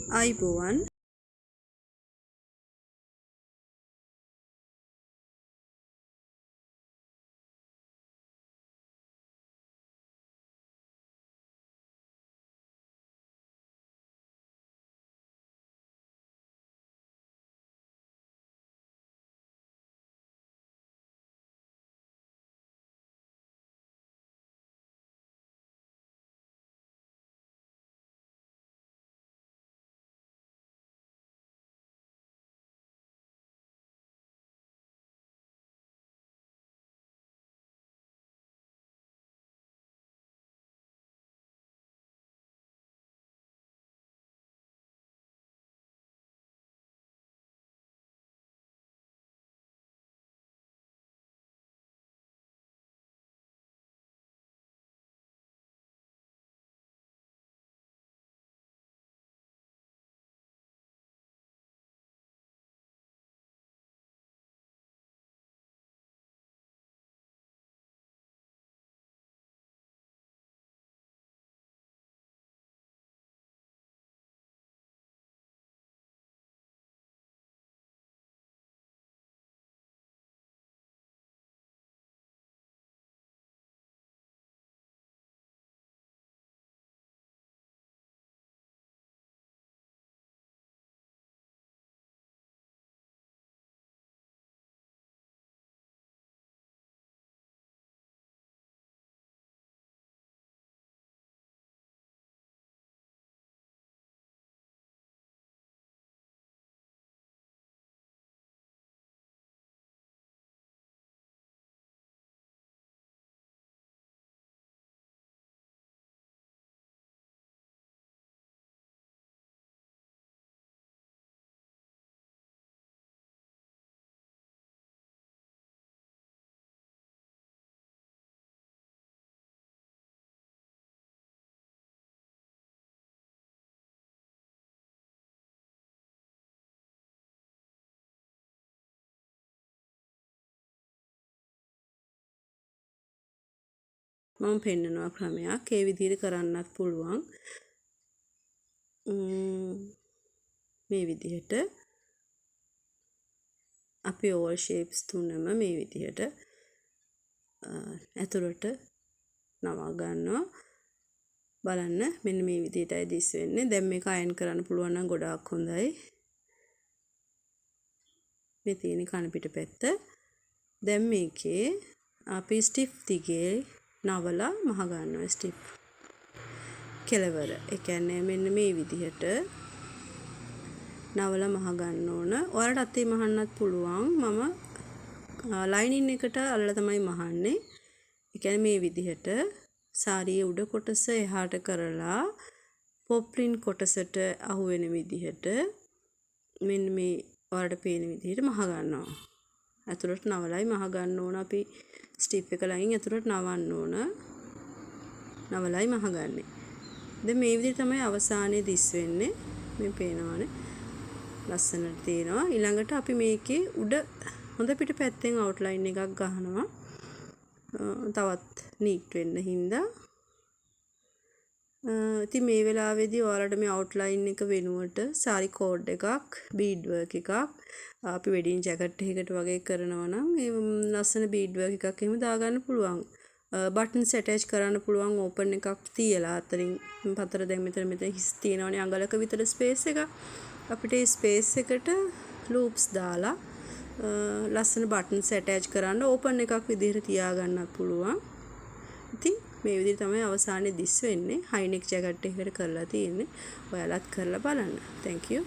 අයිබෝවන් මම පෙන්නනවා ක්‍රමයක් ඒ විදිහට කරන්නත් පුළුවන් මේ විදිහට අපි ඕල් ෂේප්ස් තුනම මේ විදිහට ඇතුළට නවා ගන්නවා බලන්න මෙන්න මේ විදිහටයි දිස් වෙන්නේ දැන් මේක අයන් කරන්න පුළුවන් නම් ගොඩාක් හොඳයි මේ තියෙන කන පිට පැත්ත දැන් මේකේ අපි ස්ටිෆ් දිගේ නවලා මහ ගන්නවා ස්ටිප් කෙලවර. ඒ කියන්නේ මෙන්න මේ විදිහට නවලා මහ ගන්න ඕන. ඔයාලට අතේ මහන්නත් පුළුවන්. මම ලයිනින් එකට අල්ලලා තමයි මහන්නේ. ඒ කියන්නේ මේ විදිහට සාරියේ උඩ කොටස එහාට කරලා පොප්ලින් කොටසට අහු වෙන විදිහට මෙන්න මේ ඔයාලට පේන විදිහට මහ ගන්නවා. ඇතුළට නවලයි මහ ගන්න ඕන අපි ස්ටිප් එක ළඟින් ඇතුළට නවන්න ඕන. නවලයි මහ ගන්නෙ. දැන් මේ විදිහට තමයි අවසානයේ දිස් වෙන්නේ. මේ පේනවනේ. ලස්සනට තියෙනවා. ඊළඟට අපි මේකේ උඩ හොඳ පිට පැත්තෙන් අවුට්ලයින් එකක් ගහනවා. තවත් නීට් වෙන්න හින්දා. ඉතින් මේ වෙලාවේදී ඔයාලට මේ අවුට්ලයින් එක වෙනුවට සාරි කෝඩ් එකක්, බීඩ් වර්ක් එකක් අපි වෙඩින් ජැකට් එකකට වගේ කරනවා නම් ඒ ලස්සන බීඩ් වර්ක් එකක් එහෙම දාගන්න පුළුවන්. බටන්ස් ඇටච් කරන්න පුළුවන් ඕපන් එකක් තියලා අතරින් පතර දැන් මෙතන හිස් තියෙනවනේ අඟලක විතර ස්පේස් එක. අපිට මේ ස්පේස් එකට ලූප්ස් දාලා ලස්සන බටන්ස් ඇටච් කරන්න ඕපන් එකක් විදිහට තියාගන්නත් පුළුවන්. ඉතින් මේ විදිහට තමයි අවසානයේ දිස් වෙන්නේ. හයිනෙක් ජැකට් එකකට කරලා තියෙන්නේ. ඔයාලත් කරලා බලන්න. Thank you.